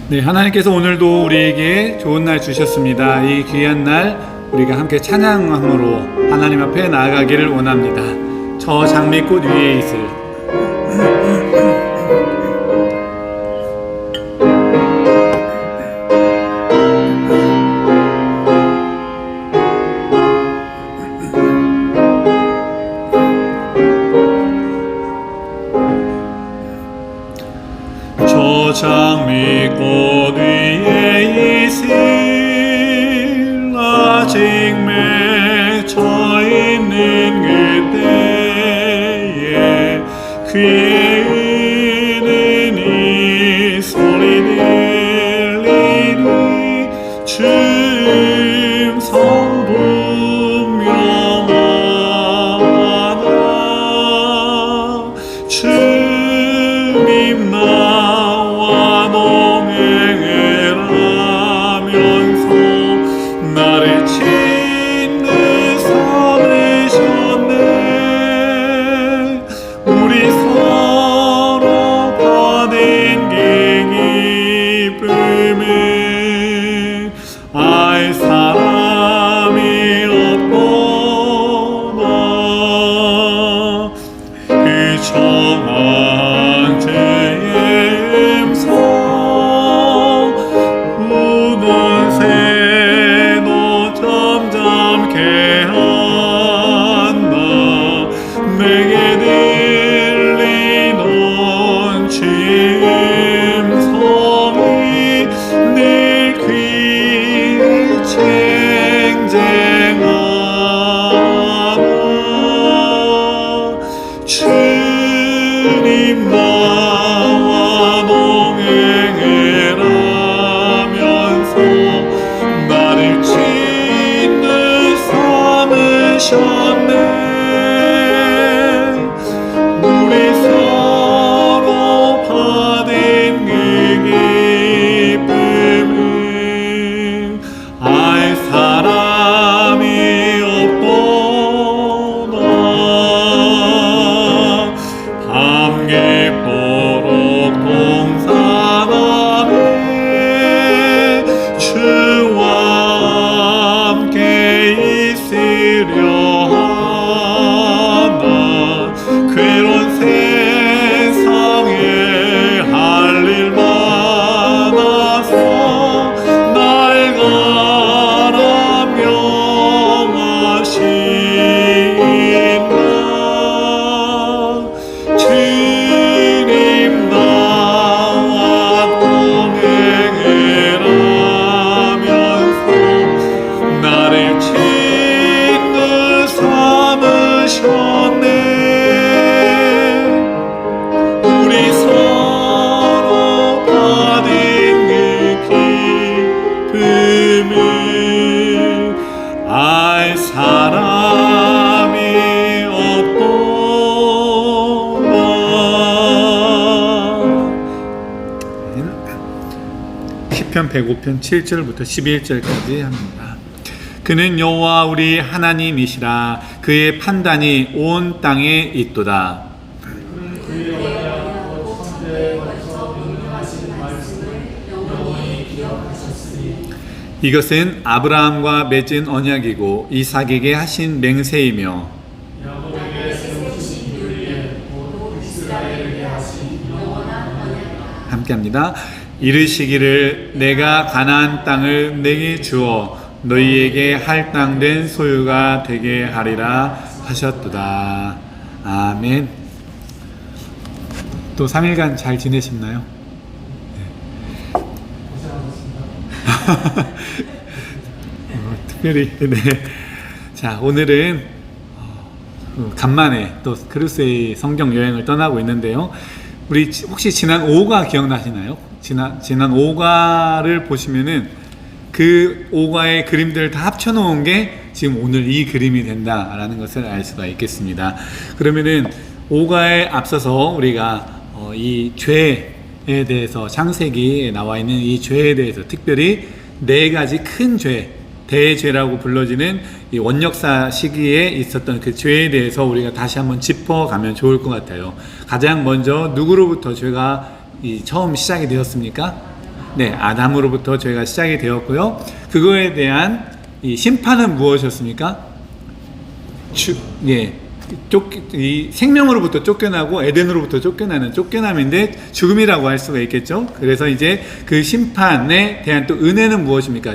네, 하나님께서 오늘도 우리에게 좋은 날 주셨습니다. 이 귀한 날 우리가 함께 찬양함으로 하나님 앞에 나아가기를 원합니다. 저 장미꽃 위에 있을 저 장미꽃 위에 있을 아직 맺혀 있는 그때에 귀에 있는 이 소리 들리니 주님 성 분명하다. 주님 나와 동행하면서 나를 짓는 삼으셨네. 우리 서로 받은 그 기쁨은 알 사람이 없구나. 그 정한 죄의 음성 우는 새도 점점 개한다. 내게 들리던 주의 음성이 늘 귀에 쟁쟁하다. 주님 나와 동행하면서 나를 짓는 삼으셨네. 우리 서로 받은 그 기쁨은 알 사람이 없구나. 밤 깊도록 동산함에 주와 함께 있으려 한다. 괴로운 세상에 할 일 많아서 날 가라 명하신다. 주님 나와 동행하면서 나를 짓는 삼으셨네. 우리 서로 받은 그 기쁨을 알 사람이 없구나. 시편 105편 7절부터 11절까지 합니다. 그는 여호와 우리 하나님이시라. 그의 판단이 온 땅에 있도다. 이것은 아브라함과 맺은 언약이고 이삭에게 하신 맹세이며 함께합니다. 이르시기를 내가 가나안 땅을 내게 주어 너희에게 할당된 소유가 되게 하리라 하셨도다. 아멘. 또 3일간 잘 지내셨나요? 특별히 네. 자, 오늘은 간만에 또 크루세이 성경 여행을 떠나고 있는데요. 우리 혹시 지난 5가 기억나시나요? 지난 5가를 보시면은 그 5가의 그림들을 다 합쳐놓은 게 지금 오늘 이 그림이 된다라는 것을 알 수가 있겠습니다. 그러면은 5가에 앞서서 우리가 이 죄에 대해서 창세기에 나와 있는 이 죄에 대해서 특별히 4가지 큰 죄, 대죄라고 불러지는 이 원역사 시기에 있었던 그 죄에 대해서 우리가 다시 한번 짚어가면 좋을 것 같아요. 가장 먼저 누구로부터 죄가 처음 시작이 되었습니까? 네, 아담으로부터 죄가 시작이 되었고요. 그거에 대한 이 심판은 무엇이었습니까? 이 생명으로부터 쫓겨나고 에덴으로부터 쫓겨나는 쫓겨남인데 죽음이라고 할 수가 있겠죠. 그래서 이제 그 심판에 대한 또 은혜는 무엇입니까?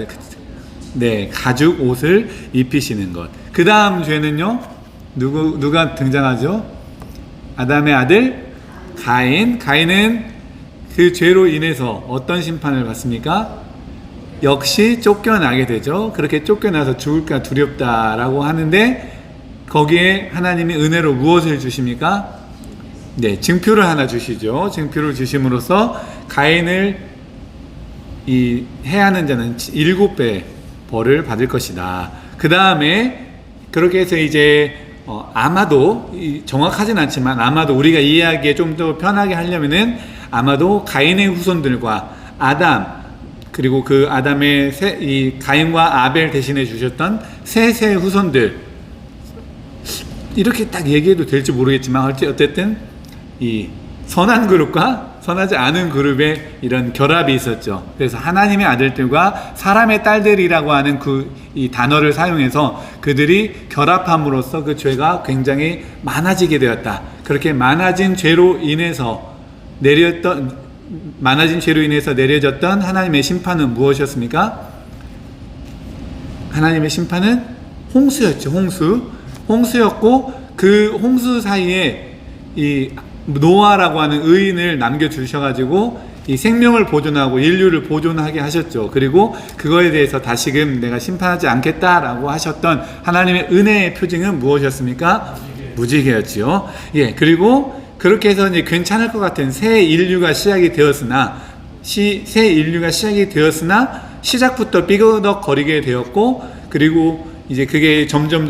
네, 가죽 옷을 입히시는 것. 그 다음 죄는요, 누가 등장하죠? 아담의 아들 가인. 가인은 그 죄로 인해서 어떤 심판을 받습니까? 역시 쫓겨나게 되죠. 그렇게 쫓겨나서 죽을까 두렵다라고 하는데, 거기에 하나님이 은혜로 무엇을 주십니까? 네, 증표를 하나 주시죠. 증표를 주심으로써 가인을 이 해하는 자는 7배 벌을 받을 것이다. 그 다음에 그렇게 해서 이제 아마도 정확하진 않지만 아마도 우리가 이해하기에 좀 더 편하게 하려면은 아마도 가인의 후손들과 아담, 그리고 그 아담의 이 가인과 아벨 대신해 주셨던 셋의 후손들, 이렇게 딱 얘기해도 될지 모르겠지만 어쨌든 이 선한 그룹과 선하지 않은 그룹의 이런 결합이 있었죠. 그래서 하나님의 아들들과 사람의 딸들이라고 하는 이 단어를 사용해서 그들이 결합함으로써 그 죄가 굉장히 많아지게 되었다. 그렇게 많아진 죄로 인해서 내려졌던 하나님의 심판은 무엇이었습니까? 하나님의 심판은 홍수였죠. 홍수였고, 그 홍수 사이에 이 노아라고 하는 의인을 남겨주셔가지고 이 생명을 보존하고 인류를 보존하게 하셨죠. 그리고 그거에 대해서 다시금 내가 심판하지 않겠다라고 하셨던 하나님의 은혜의 표징은 무엇이었습니까? 무지개였지요. 예, 그리고 그렇게 해서 이제 괜찮을 것 같은 새 인류가 시작이 되었으나 시작부터 삐그덕거리게 되었고, 그리고 이제 그게 점점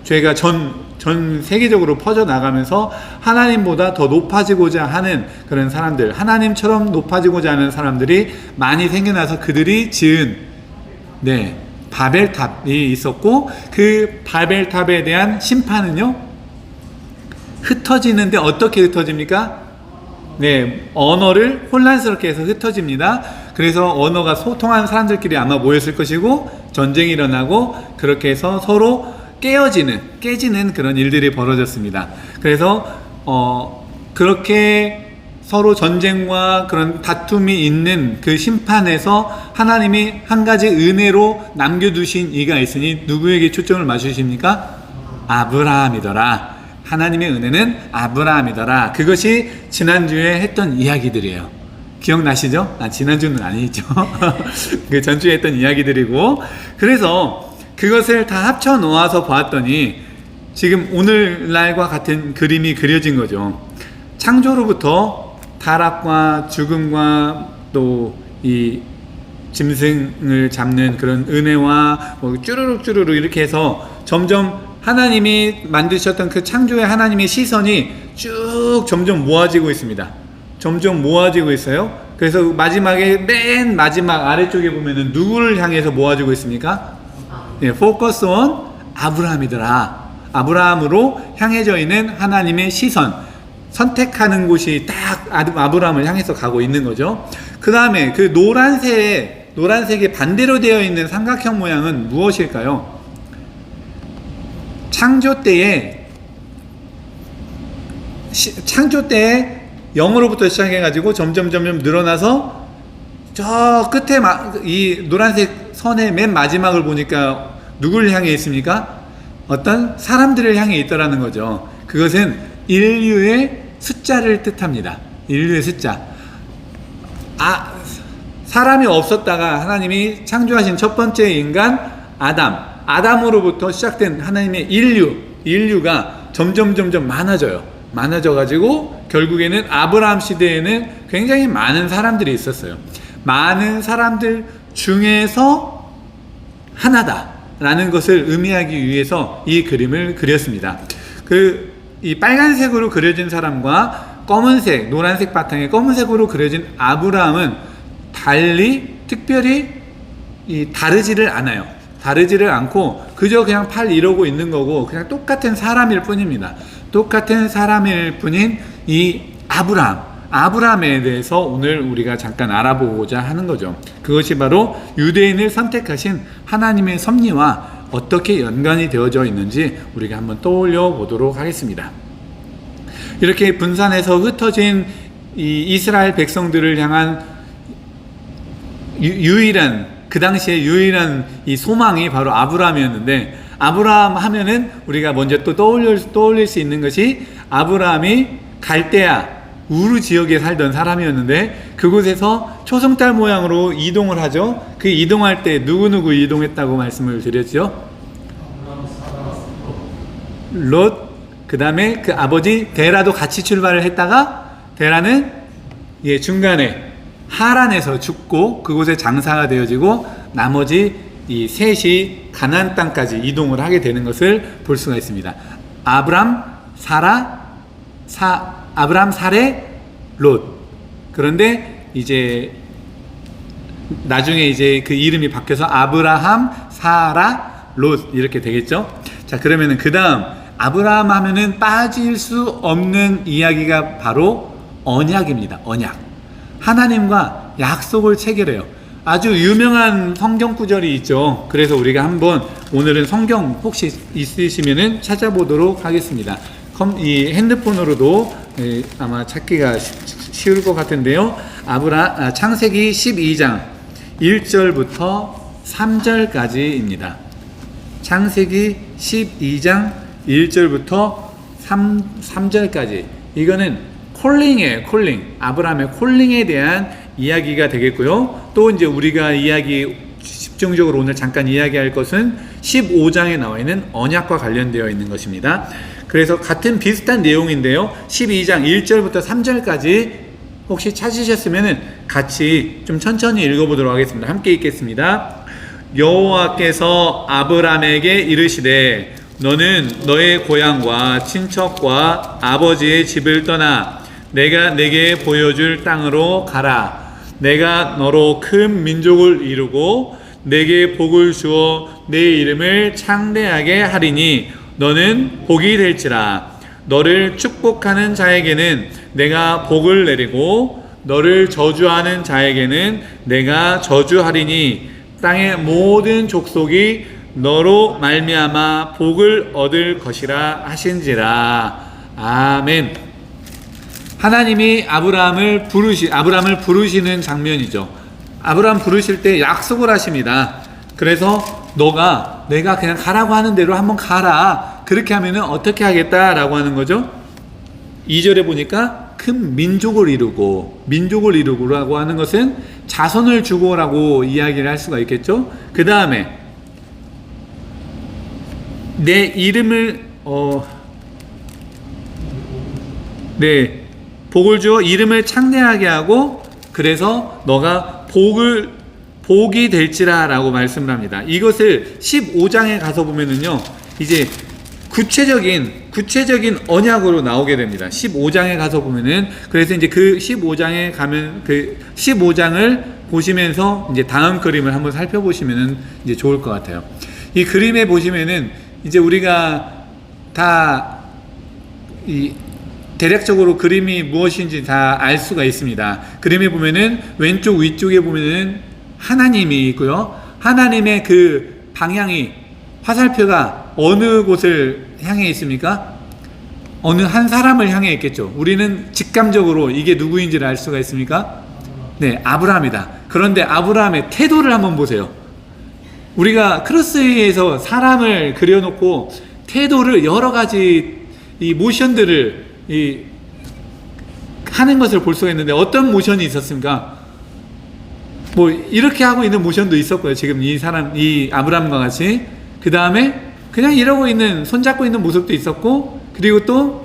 죄가 전 세계적으로 퍼져나가면서 하나님보다 더 높아지고자 하는 그런 사람들, 하나님처럼 높아지고자 하는 사람들이 많이 생겨나서 그들이 지은 바벨탑이 있었고, 그 바벨탑에 대한 심판은요, 흩어지는데 어떻게 흩어집니까? 네, 언어를 혼란스럽게 해서 흩어집니다. 그래서 언어가 소통하는 사람들끼리 아마 모였을 것이고, 전쟁이 일어나고, 그렇게 해서 서로 깨지는 그런 일들이 벌어졌습니다. 그래서 그렇게 서로 전쟁과 그런 다툼이 있는 그 심판에서 하나님이 한 가지 은혜로 남겨두신 이가 있으니 누구에게 초점을 맞추십니까? 아브라함이더라. 하나님의 은혜는 아브라함이더라. 그것이 지난주에 했던 이야기들이에요. 기억나시죠? 지난주는 아니죠. 그 전주에 했던 이야기들이고, 그래서 그것을 다 합쳐 놓아서 보았더니 지금 오늘날과 같은 그림이 그려진 거죠. 창조로부터 타락과 죽음과 또 이 짐승을 잡는 그런 은혜와 쭈루룩 이렇게 해서 점점 하나님이 만드셨던 그 창조의 하나님의 시선이 쭉 점점 모아지고 있습니다. 점점 모아지고 있어요. 그래서 맨 마지막 아래쪽에 보면은 누구를 향해서 모아지고 있습니까? 네, focus on 아브라함이더라. 아브라함으로 향해져 있는 하나님의 시선, 선택하는 곳이 딱 아브라함을 향해서 가고 있는 거죠. 그 다음에 그 노란색이 반대로 되어 있는 삼각형 모양은 무엇일까요? 창조 때에 0으로부터 시작해가지고 점점 늘어나서 저 끝에 이 노란색 선의 맨 마지막을 보니까 누구를 향해 있습니까? 어떤 사람들을 향해 있더라는 거죠. 그것은 인류의 숫자를 뜻합니다. 인류의 숫자. 사람이 없었다가 하나님이 창조하신 첫 번째 인간 아담으로부터 시작된 하나님의 인류가 점점 많아져가지고 결국에는 아브라함 시대에는 굉장히 많은 사람들이 있었어요. 많은 사람들 중에서 하나다라는 것을 의미하기 위해서 이 그림을 그렸습니다. 이 빨간색으로 그려진 사람과 검은색, 노란색 바탕에 검은색으로 그려진 아브라함은 특별히 다르지를 않아요. 다르지를 않고 그저 그냥 이러고 있는 거고 그냥 똑같은 사람일 뿐입니다. 똑같은 사람일 뿐인 이 아브라함에 대해서 오늘 우리가 잠깐 알아보고자 하는 거죠. 그것이 바로 유대인을 선택하신 하나님의 섭리와 어떻게 연관이 되어져 있는지 우리가 한번 떠올려 보도록 하겠습니다. 이렇게 분산해서 흩어진 이 이스라엘 백성들을 향한 유일한, 그 당시에 유일한 이 소망이 바로 아브라함이었는데, 아브라함 하면은 우리가 먼저 또 떠올릴 수 있는 것이 아브라함이 갈대아 우르 지역에 살던 사람이었는데, 그곳에서 초승달 모양으로 이동을 하죠. 그 이동할 때 누구 이동했다고 말씀을 드렸죠? 롯, 그 다음에 그 아버지 데라도 같이 출발을 했다가, 데라는 중간에 하란에서 죽고 그곳에 장사가 되어지고, 나머지 이 셋이 가나안 땅까지 이동을 하게 되는 것을 볼 수가 있습니다. 아브람, 사레, 롯. 그런데 이제 나중에 이제 그 이름이 바뀌어서 아브라함, 사라, 롯 이렇게 되겠죠. 자, 그러면은 그 다음 아브라함 하면은 빠질 수 없는 이야기가 바로 언약입니다. 언약. 하나님과 약속을 체결해요. 아주 유명한 성경 구절이 있죠. 그래서 우리가 한번 오늘은 성경 혹시 있으시면은 찾아보도록 하겠습니다. 이 핸드폰으로도 아마 찾기가 쉬울 것 같은데요. 창세기 12장 1절부터 3절까지입니다. 창세기 12장 1절부터 3절까지. 이거는 콜링이에요. 콜링. 아브라함의 콜링에 대한 이야기가 되겠고요. 또 이제 우리가 집중적으로 오늘 잠깐 이야기할 것은 15장에 나와 있는 언약과 관련되어 있는 것입니다. 그래서 같은 비슷한 내용인데요. 12장 1절부터 3절까지 혹시 찾으셨으면 같이 좀 천천히 읽어보도록 하겠습니다. 함께 읽겠습니다. 여호와께서 아브라함에게 이르시되 너는 너의 고향과 친척과 아버지의 집을 떠나 내가 내게 보여줄 땅으로 가라. 내가 너로 큰 민족을 이루고 내게 복을 주어 내 이름을 창대하게 하리니 너는 복이 될지라. 너를 축복하는 자에게는 내가 복을 내리고 너를 저주하는 자에게는 내가 저주하리니 땅의 모든 족속이 너로 말미암아 복을 얻을 것이라 하신지라. 아멘. 하나님이 아브라함을 부르시는 장면이죠. 아브라함 부르실 때 약속을 하십니다. 그래서 내가 그냥 가라고 하는 대로 한번 가라. 그렇게 하면은 어떻게 하겠다라고 하는 거죠. 2절에 보니까 큰 민족을 이루고라고 하는 것은 자손을 주고라고 이야기를 할 수가 있겠죠. 그 다음에 내 이름을 복을 주어 이름을 창대하게 하고 그래서 너가 복이 될지라 라고 말씀을 합니다. 이것을 15장에 가서 보면은요, 이제 구체적인 언약으로 나오게 됩니다. 15장에 가서 보면은, 그래서 이제 그 15장에 가면, 그 15장을 보시면서 이제 다음 그림을 한번 살펴보시면은 이제 좋을 것 같아요. 이 그림에 보시면은 이제 우리가 다 대략적으로 그림이 무엇인지 다 알 수가 있습니다. 그림에 보면은 왼쪽 위쪽에 보면은 하나님이 있고요. 하나님의 그 방향이, 화살표가 어느 곳을 향해 있습니까? 어느 한 사람을 향해 있겠죠. 우리는 직감적으로 이게 누구인지를 알 수가 있습니까? 네, 아브라함이다. 그런데 아브라함의 태도를 한번 보세요. 우리가 크로스에서 사람을 그려놓고 태도를 여러 가지 이 모션들을 하는 것을 볼 수가 있는데 어떤 모션이 있었습니까? 뭐 이렇게 하고 있는 모션도 있었고요. 지금 이 아브라함과 같이. 그 다음에 그냥 이러고 있는, 손잡고 있는 모습도 있었고, 그리고 또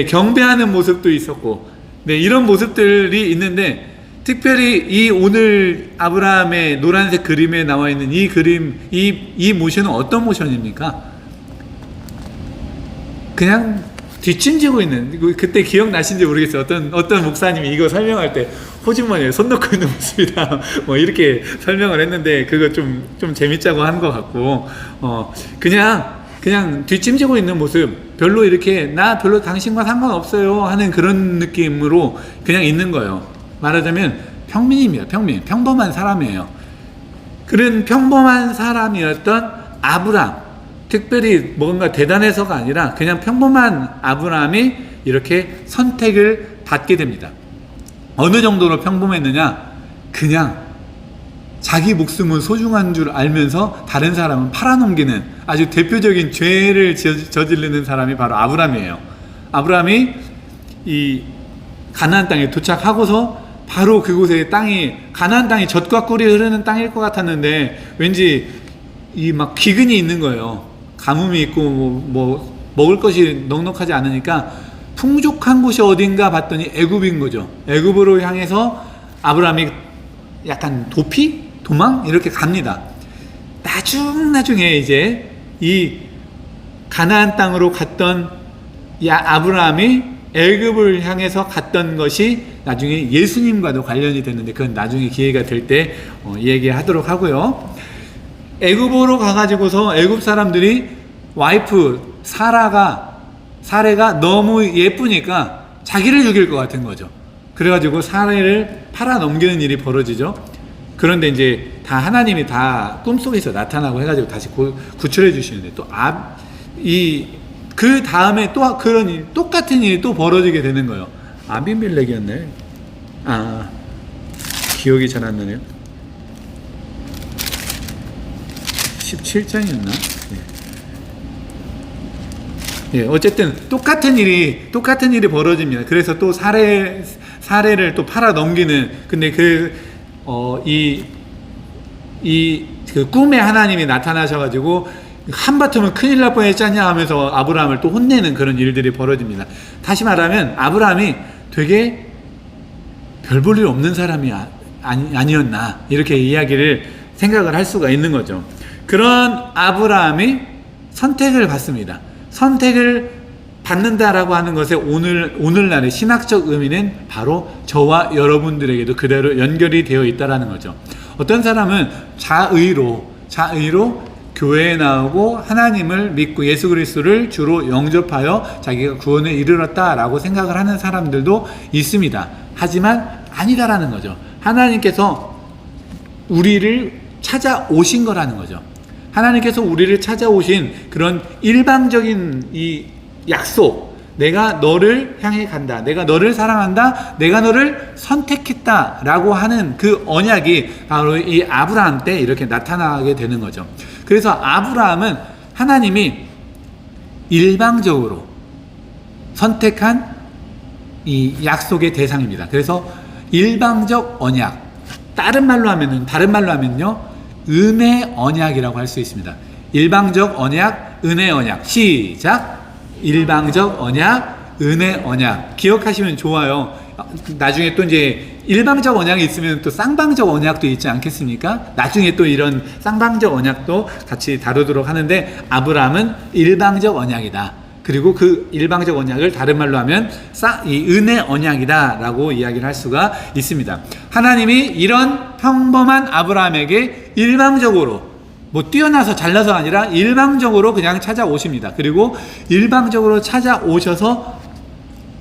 경배하는 모습도 있었고, 이런 모습들이 있는데, 특별히 이 오늘 아브라함의 노란색 그림에 나와 있는 이 그림, 이 모션은 어떤 모션입니까? 그냥 뒷짐지고 있는, 그때 기억나신지 모르겠어요. 어떤 목사님이 이거 설명할 때 호주머니에 손 넣고 있는 모습이다 뭐 이렇게 설명을 했는데, 그거 좀 재밌자고 한 것 같고, 그냥 그냥 뒷짐지고 있는 모습, 별로 이렇게 나 별로 당신과 상관없어요 하는 그런 느낌으로 그냥 있는 거예요. 말하자면 평민입니다. 평범한 사람이에요. 그런 평범한 사람이었던 아브람, 특별히 뭔가 대단해서가 아니라 그냥 평범한 아브람이 이렇게 선택을 받게 됩니다. 어느 정도로 평범했느냐? 그냥 자기 목숨은 소중한 줄 알면서 다른 사람은 팔아넘기는 아주 대표적인 죄를 저지르는 사람이 바로 아브람이에요. 아브람이 이 가나안 땅에 도착하고서 바로 그곳에 가나안 땅이 젖과 꿀이 흐르는 땅일 것 같았는데 왠지 이 막 기근이 있는 거예요. 가뭄이 있고 뭐 먹을 것이 넉넉하지 않으니까 풍족한 곳이 어딘가 봤더니 애굽인 거죠. 애굽으로 향해서 아브람이 약간 도망 이렇게 갑니다. 나중에 이제 이 가나안 땅으로 갔던 아브라함이 애굽을 향해서 갔던 것이 나중에 예수님과도 관련이 됐는데 그건 나중에 기회가 될 때 얘기하도록 하고요. 애굽으로 가가지고서 애굽 사람들이 와이프 사레가 너무 예쁘니까 자기를 죽일 것 같은 거죠. 그래가지고 사레를 팔아 넘기는 일이 벌어지죠. 그런데 이제 다 하나님이 다 꿈속에서 나타나고 해가지고 다시 구출해 주시는데 그 다음에 또 그런 똑같은 일이 또 벌어지게 되는 거예요. 아비멜렉이었네. 기억이 잘 안 나네요. 17장이었나? 예, 어쨌든 똑같은 일이 벌어집니다. 그래서 또 사례를 또 팔아 넘기는, 근데 그 꿈에 하나님이 나타나셔가지고 한바탕은 큰일 날 뻔했잖냐 하면서 아브라함을 또 혼내는 그런 일들이 벌어집니다. 다시 말하면 아브라함이 되게 별 볼 일 없는 사람이 아니었나 이렇게 이야기를 생각을 할 수가 있는 거죠. 그런 아브라함이 선택을 받습니다. 선택을 받는다라고 하는 것의 오늘날의 신학적 의미는 바로 저와 여러분들에게도 그대로 연결이 되어 있다라는 거죠. 어떤 사람은 자의로 교회에 나오고 하나님을 믿고 예수 그리스도를 주로 영접하여 자기가 구원에 이르렀다라고 생각을 하는 사람들도 있습니다. 하지만 아니다라는 거죠. 하나님께서 우리를 찾아오신 거라는 거죠. 하나님께서 우리를 찾아오신 그런 일방적인 이 약속, 내가 너를 향해 간다, 내가 너를 사랑한다, 내가 너를 선택했다 라고 하는 그 언약이 바로 이 아브라함 때 이렇게 나타나게 되는 거죠. 그래서 아브라함은 하나님이 일방적으로 선택한 이 약속의 대상입니다. 그래서 일방적 언약, 다른 말로 하면요 은혜 언약이라고 할 수 있습니다. 일방적 언약, 은혜 언약. 시작. 일방적 언약, 은혜 언약. 기억하시면 좋아요. 나중에 또 이제 일방적 언약이 있으면 또 쌍방적 언약도 있지 않겠습니까? 나중에 또 이런 쌍방적 언약도 같이 다루도록 하는데, 아브라함은 일방적 언약이다. 그리고 그 일방적 언약을 다른 말로 하면 이 은혜 언약이다 라고 이야기를 할 수가 있습니다. 하나님이 이런 평범한 아브라함에게 일방적으로, 뭐 뛰어나서 잘나서 아니라 일방적으로 그냥 찾아오십니다. 그리고 일방적으로 찾아오셔서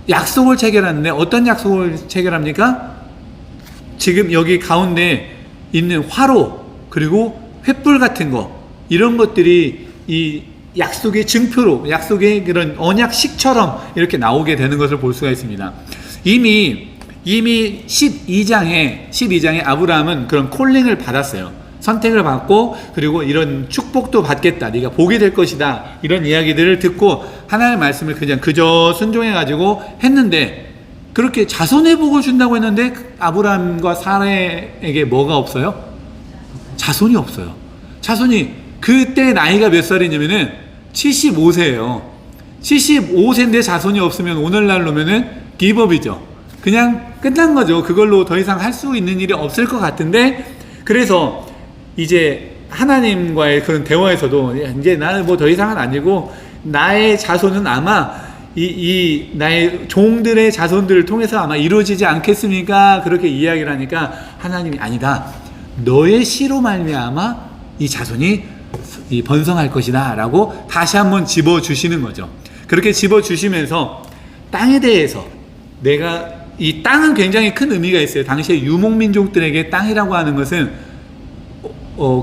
약속을 체결하는데, 어떤 약속을 체결합니까? 지금 여기 가운데 있는 화로, 그리고 횃불 같은 거, 이런 것들이 이 약속의 증표로, 약속의 그런 언약식처럼 이렇게 나오게 되는 것을 볼 수가 있습니다. 이미 12장에 아브라함은 그런 콜링을 받았어요. 선택을 받고, 그리고 이런 축복도 받겠다, 네가 복이 될 것이다, 이런 이야기들을 듣고 하나님의 말씀을 그냥 그저 순종해가지고 했는데, 그렇게 자손의 복을 준다고 했는데 아브라함과 사라에게 뭐가 없어요? 자손이 없어요. 자손이 그때 나이가 몇 살이냐면은 75세예요. 75세인데 자손이 없으면 오늘날로면은 기법이죠. 그냥 끝난 거죠. 그걸로 더 이상 할 수 있는 일이 없을 것 같은데, 그래서 이제 하나님과의 그런 대화에서도 이제 나는 뭐 더 이상은 아니고 나의 자손은 아마 이 나의 종들의 자손들을 통해서 아마 이루어지지 않겠습니까? 그렇게 이야기를 하니까 하나님이 아니다, 너의 씨로 말미암아 이 자손이 이 번성할 것이다 라고 다시 한번 집어주시는 거죠. 그렇게 집어주시면서 땅에 대해서 내가 이 땅은 굉장히 큰 의미가 있어요. 당시에 유목민족들에게 땅이라고 하는 것은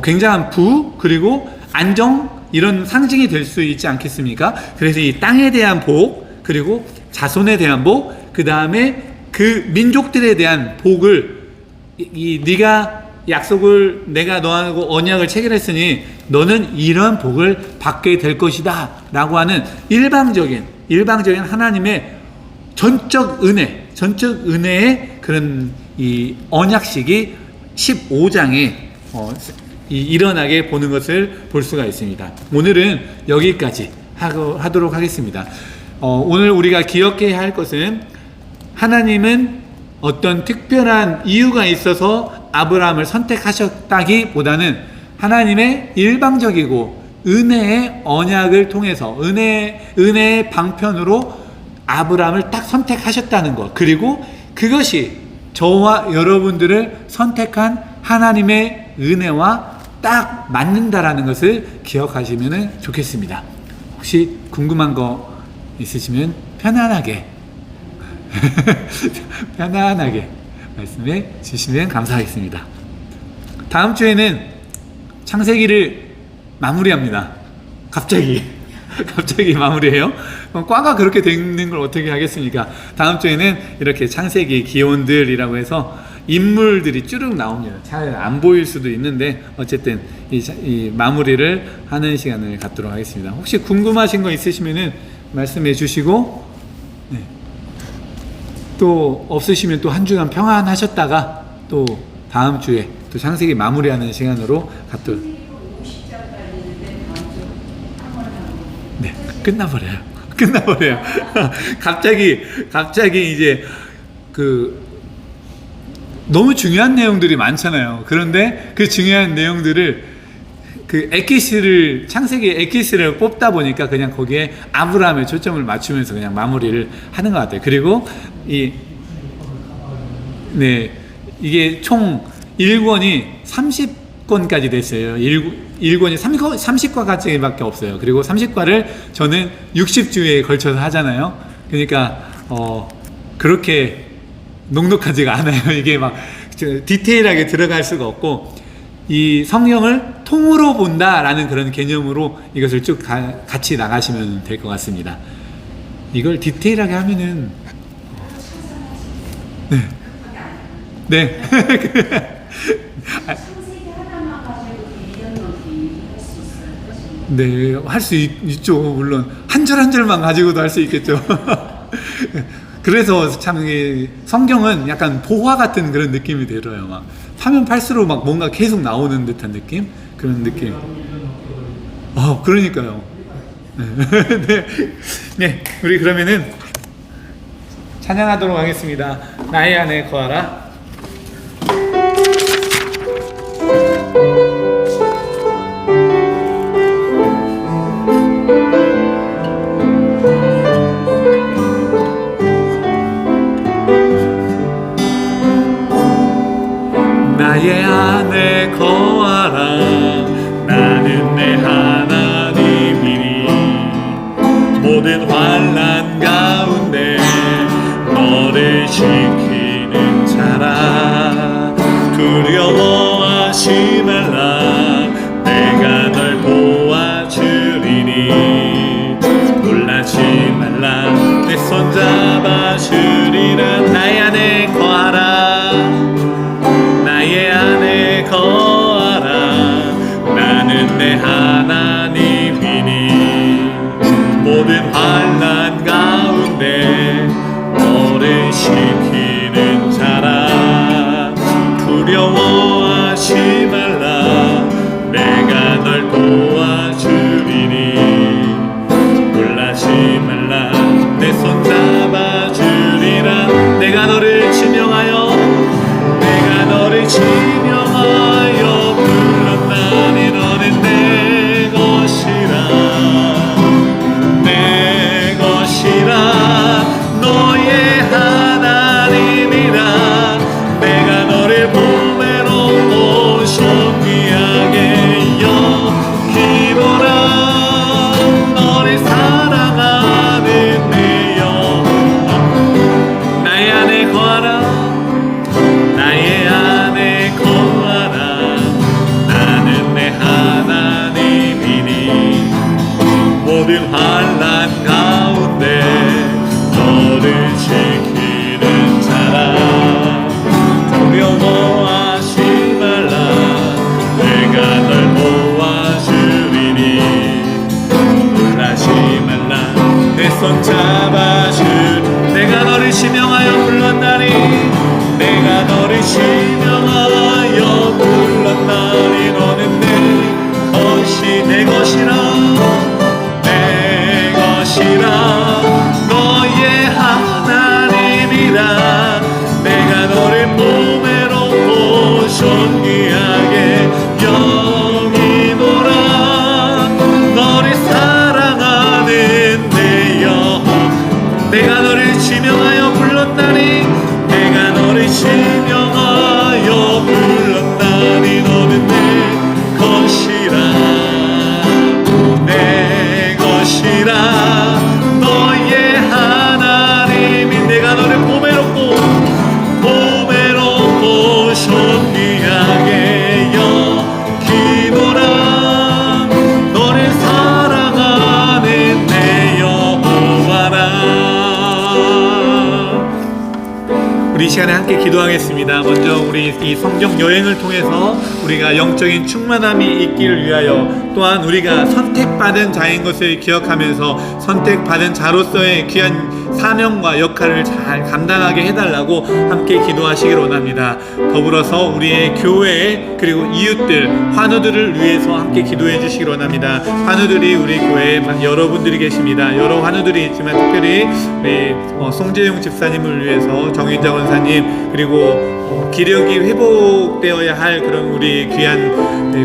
굉장한 부 그리고 안정 이런 상징이 될 수 있지 않겠습니까? 그래서 이 땅에 대한 복 그리고 자손에 대한 복 그 다음에 그 민족들에 대한 복을 네가 약속을 내가 너하고 언약을 체결했으니 너는 이런 복을 받게 될 것이다 라고 하는 일방적인 하나님의 전적 은혜의 그런 이 언약식이 15장에 일어나게 보는 것을 볼 수가 있습니다. 오늘은 여기까지 하도록 하겠습니다. 오늘 우리가 기억해야 할 것은 하나님은 어떤 특별한 이유가 있어서 아브라함을 선택하셨다기보다는 하나님의 일방적이고 은혜의 언약을 통해서 은혜의 방편으로 아브라함을 딱 선택하셨다는 것, 그리고 그것이 저와 여러분들을 선택한 하나님의 은혜와 딱 맞는다라는 것을 기억하시면 좋겠습니다. 혹시 궁금한 거 있으시면 편안하게 말씀해 주시면 감사하겠습니다. 다음 주에는 창세기를 마무리합니다. 갑자기 마무리해요? 과가 그렇게 되는 걸 어떻게 하겠습니까? 다음 주에는 이렇게 창세기 기원들이라고 해서 인물들이 쭈룩 나옵니다. 잘 안 보일 수도 있는데 어쨌든 이 마무리를 하는 시간을 갖도록 하겠습니다. 혹시 궁금하신 거 있으시면은 말씀해 주시고, 네. 또 없으시면 또 한 주간 평안하셨다가 또 다음 주에 또 창세기 마무리하는 시간으로 갖도록. 네, 끝나버려요. 갑자기 이제 너무 중요한 내용들이 많잖아요. 그런데 그 중요한 내용들을 창세기 엑기스를 뽑다 보니까 그냥 거기에 아브라함에 초점을 맞추면서 그냥 마무리를 하는 것 같아요. 그리고 이게 총 1권이 30권까지 됐어요. 1권이 30과까지밖에 없어요. 그리고 30과를 저는 60주에 걸쳐서 하잖아요. 그러니까 그렇게 녹록하지가 않아요. 이게 막 디테일하게 들어갈 수가 없고, 이 성경을 통으로 본다라는 그런 개념으로 이것을 쭉 같이 나가시면 될 것 같습니다. 이걸 디테일하게 하면은 네. 네, 할 수 있죠. 물론 한 절 한 절만 가지고도 할 수 있겠죠. 그래서 참 성경은 약간 보화 같은 그런 느낌이 들어요. 막 파면 팔수록 막 뭔가 계속 나오는 듯한 느낌? 그런 느낌. 그러니까요. 네, 우리 그러면은 찬양하도록 하겠습니다. 나의 안에 거하라. 나의 안에 거하라. 나는 내 하나님이니 모든 환난 가운데 너를 지키는 자라. 두려워하지 말라. 내가 널 도와주리니 놀라지 말라. 내 손 잡아주리라. 나의 안에 거하라. 나의 안에 거하라. 나는 내 하나님이니 모든 환난 가운데 너를 지키는 자라. 두려워하지 말라. 내가 널 도와주리니 놀라지 말라. 내 손 잡아주리라. 너를 지명하여 불렀다니 내가 너를 지명하여 불렀다니 너는 내 것이라 내 것이라 너의 하나님이 내가 너를 보배롭고 존귀하게 여기노라 너를 사랑하는 내 여호와라. 우리 이 시간에 함께 기도하겠습니다. 먼저 우리 이 성경 여행을 통해서 우리가 영적인 충만함이 있기를 위하여 또한 우리가 선택받은 자인 것을 기억하면서 선택받은 자로서의 귀한 사명과 역할을 잘 감당하게 해달라고 함께 기도하시기를 원합니다. 더불어서 우리의 교회 그리고 이웃들 환우들을 위해서 함께 기도해 주시기를 원합니다. 환우들이 우리 교회에 여러분들이 계십니다. 여러 환우들이 있지만 특별히 우리 송재용 집사님을 위해서 정인자 권사님 그리고 기력이 회복되어야 할 그런 우리 귀한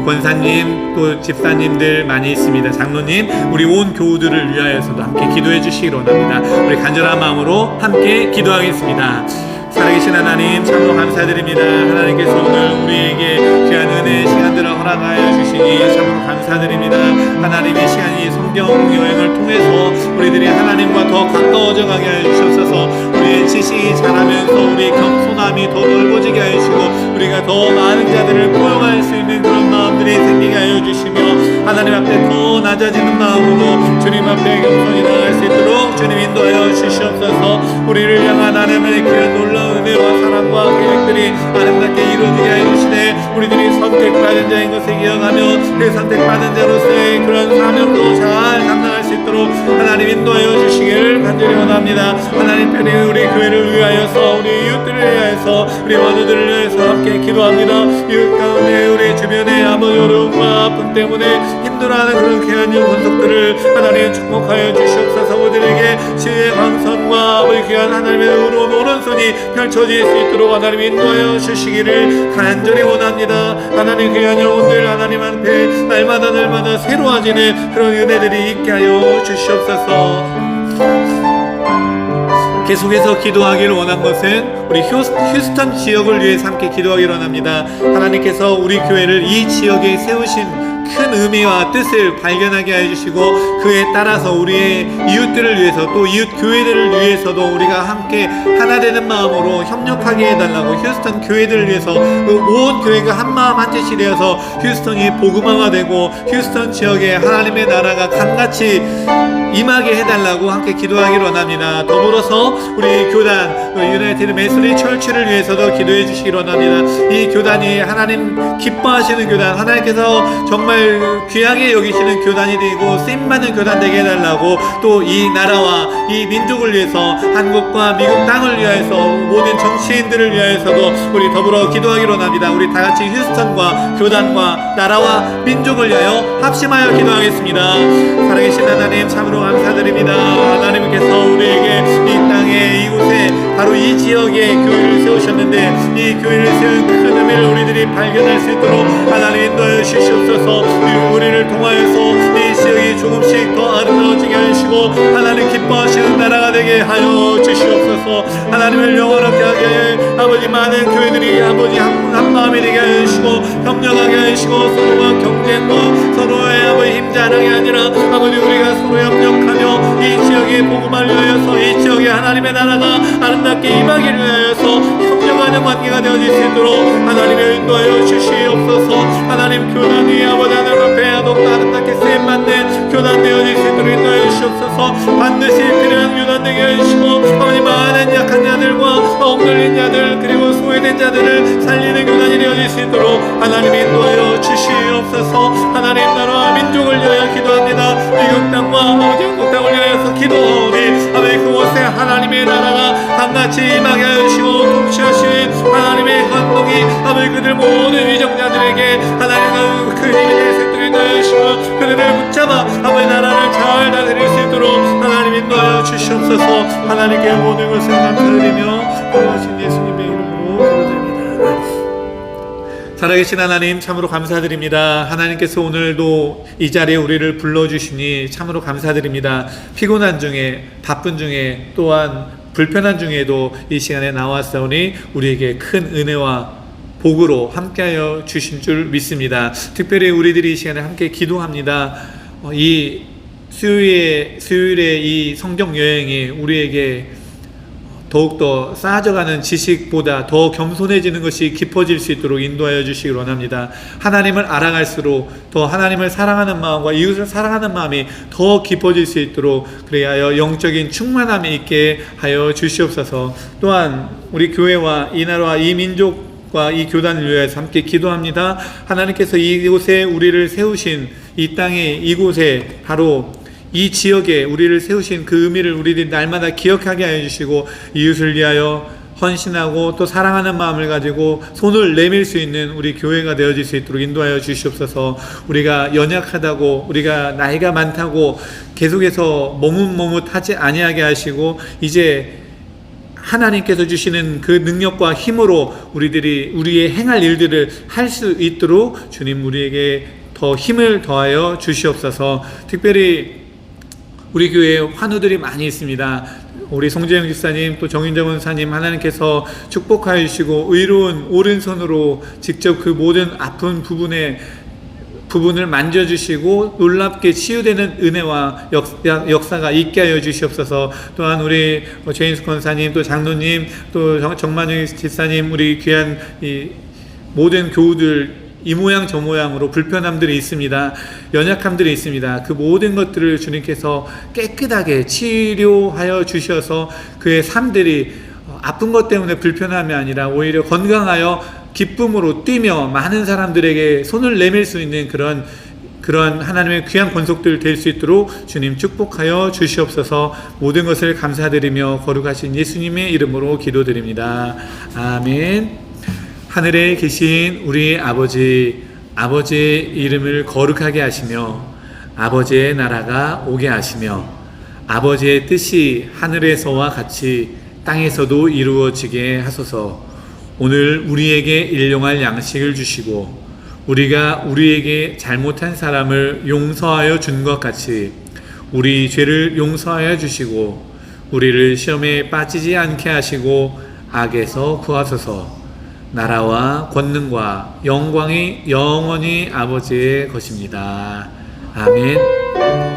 권사님 또 집사님들 많이 있습니다. 장로님 우리 온 교우들을 위하여서도 함께 기도해 주시기를 원합니다. 우리 간절한 마음으로 함께 기도하겠습니다. 살아계신 하나님 참으로 감사드립니다. 하나님께서 오늘 우리에게 귀한 은혜의 시간들을 허락하여 주시니 참으로 감사드립니다. 하나님의 시간이 성경 여행을 통해서 우리들이 하나님과 더 가까워져 가게 하여 주셔서 우리의 지식이 자라면서 우리의 겸손함이 더 넓어지게 하여 주시고 우리가 더 많은 자들을 포용할 수 있는 그런 마음들이 생기게 하여 주시며 하나님 앞에 더 낮아지는 마음으로 주님 앞에 겸손히 나아갈 수 있도록 주님 인도하여 주시옵소서. 우리를 향한 하나님의 귀한 놀라운 은혜와 사랑과 계획들이 아름답게 이루어지게 하여 주시되 우리들이 선택받은 자인 것을 기억하며 그 선택받은 자로서의 그런 사명도 잘 감당할 수 있도록 하나님 인도하여 주시기를 간절히 원합니다. 하나님 편히 우리 교회를 위하여서 우리 이웃들을 위하여서 우리 원우들을 위하여서 함께 기도합니다. 이웃 가운데 우리 주변의 아무 어려움과 아픔 때문에 힘들어하는 그런 귀한 영혼석들을 하나님 축복하여 주시옵소서. 우리들에게 지혜의 광선과 우리 귀한 하나님의 의로운 오른손이 펼쳐질 수 있도록 하나님 인도하여 주시기를 간절히 원합니다. 하나님 귀한 영혼들 하나님 앞에 날마다 새로워지는 그런 은혜들이 있게 하여 주시옵소서. 계속해서 기도하기를 원한 것은 우리 휴스턴 지역을 위해서 함께 기도하기를 원합니다. 하나님께서 우리 교회를 이 지역에 세우신 큰 의미와 뜻을 발견하게 해주시고 그에 따라서 우리의 이웃들을 위해서 또 이웃 교회들을 위해서도 우리가 함께 하나 되는 마음으로 협력하게 해달라고 휴스턴 교회들을 위해서 온 교회가 한마음 한뜻이 되어서 휴스턴이 복음화되고 휴스턴 지역에 하나님의 나라가 강같이 임하게 해달라고 함께 기도하기를 원합니다. 더불어서 우리 교단 유나이티드 메소디 철치를 위해서도 기도해 주시기를 원합니다. 이 교단이 하나님 기뻐하시는 교단 하나님께서 정말 귀하게 여기시는 교단이 되고 쓰임받는 교단 되게 해달라고 또 이 나라와 이 민족을 위해서 한국과 미국 땅을 위하여서 모든 정치인들을 위하여서도 우리 더불어 기도하기로 합니다. 우리 다같이 휴스턴과 교단과 나라와 민족을 위하여 합심하여 기도하겠습니다. 살아계신 하나님 참으로 감사드립니다. 하나님께서 우리에게 이 땅에 이곳에 바로 이 지역에 교회를 세우셨는데 이 교회를 세운 큰 의미를 우리들이 발견할 수 있도록 하나님 인도하여 주시옵소서. 우리를 통하여서 이 지역이 조금씩 더 아름다워지게 하시고 하나님 기뻐하시는 나라가 되게 하여 주시옵소서. 하나님을 영원하게 하게 아버지 많은 교회들이 아버지 한 마음이 되게 하시고 협력하게 하시고 서로가 경쟁과 서로의 아버지 힘자랑이 아니라 아버지 우리가 서로 협력하며 이 지역의 복음을 위하여서 이 지역의 하나님의 나라가 아름답게 임하기를 위하여서 협력하는 관계가 되어질 수 있도록 하나님의 인도하여 주시옵소서. 하나님 교단이 아버지 하나님 앞에 더욱더 아름답게 쓰임받는 교단 되어질 수 있도록 인도하여 주시옵소서. 반드시 필요한 교단 되게 해주시고 아버지 많은 약한 자들과 엉들린 자들 그리고 소외된 자들을 살리는 교단이 되어질 수 있도록 하나님 인도하여 주시옵소서. 하나님 나라와 민족을 위하여 기도합니다. 미국 땅과 아버지 한국 땅을 위하여서 기도하오니 아버지 그곳에 하나님의 나라가 한같이 임하게 하시고 통치하시는 하나님의 감동이 아버지 그들 모든 위정자들에게 하나님의 그 힘이 될 수 있도록 인도하시고 그들을 붙잡아 아버지 나라를 잘 다스릴 수 있도록 하나님 인도하여 주시옵소서. 하나님께 모든 것을 감사드리며 구하신 예수님의 이름으로 기도드립니다. 살아계신 하나님 참으로 감사드립니다. 하나님께서 오늘도 이 자리에 우리를 불러주시니 참으로 감사드립니다. 피곤한 중에, 바쁜 중에, 또한 불편한 중에도 이 시간에 나왔사오니 우리에게 큰 은혜와 복으로 함께하여 주신 줄 믿습니다. 특별히 우리들이 이 시간에 함께 기도합니다. 이 수요일의 이 성경 여행이 우리에게 더욱더 쌓아져가는 지식보다 더 겸손해지는 것이 깊어질 수 있도록 인도하여 주시기 원합니다. 하나님을 알아갈수록 더 하나님을 사랑하는 마음과 이웃을 사랑하는 마음이 더 깊어질 수 있도록 그리하여 영적인 충만함이 있게 하여 주시옵소서. 또한 우리 교회와 이 나라와 이 민족과 이 교단을 위해서 함께 기도합니다. 하나님께서 이곳에 우리를 세우신 이 땅에 이곳에 바로 이 지역에 우리를 세우신 그 의미를 우리들이 날마다 기억하게 하여 주시고 이웃을 위하여 헌신하고 또 사랑하는 마음을 가지고 손을 내밀 수 있는 우리 교회가 되어질 수 있도록 인도하여 주시옵소서. 우리가 연약하다고 우리가 나이가 많다고 계속해서 머뭇머뭇하지 아니하게 하시고 이제 하나님께서 주시는 그 능력과 힘으로 우리들이 우리의 행할 일들을 할 수 있도록 주님 우리에게 더 힘을 더하여 주시옵소서. 특별히 우리 교회에 환우들이 많이 있습니다. 우리 송재영 집사님 또 정인정 원사님 하나님께서 축복하여 주시고 의로운 오른손으로 직접 그 모든 아픈 부분을 만져주시고 놀랍게 치유되는 은혜와 역사가 있게 하여 주시옵소서. 또한 우리 최인숙 권사님 또 장로님 또 정만영 집사님 우리 귀한 이 모든 교우들 이 모양 저 모양으로 불편함들이 있습니다. 연약함들이 있습니다. 그 모든 것들을 주님께서 깨끗하게 치료하여 주셔서 그의 삶들이 아픈 것 때문에 불편함이 아니라 오히려 건강하여 기쁨으로 뛰며 많은 사람들에게 손을 내밀 수 있는 그런 하나님의 귀한 권속들 될 수 있도록 주님 축복하여 주시옵소서. 모든 것을 감사드리며 거룩하신 예수님의 이름으로 기도드립니다. 아멘. 하늘에 계신 우리 아버지의 이름을 거룩하게 하시며 아버지의 나라가 오게 하시며 아버지의 뜻이 하늘에서와 같이 땅에서도 이루어지게 하소서. 오늘 우리에게 일용할 양식을 주시고 우리가 우리에게 잘못한 사람을 용서하여 준 것 같이 우리 죄를 용서하여 주시고 우리를 시험에 빠지지 않게 하시고 악에서 구하소서. 나라와 권능과 영광이 영원히 아버지의 것입니다. 아멘.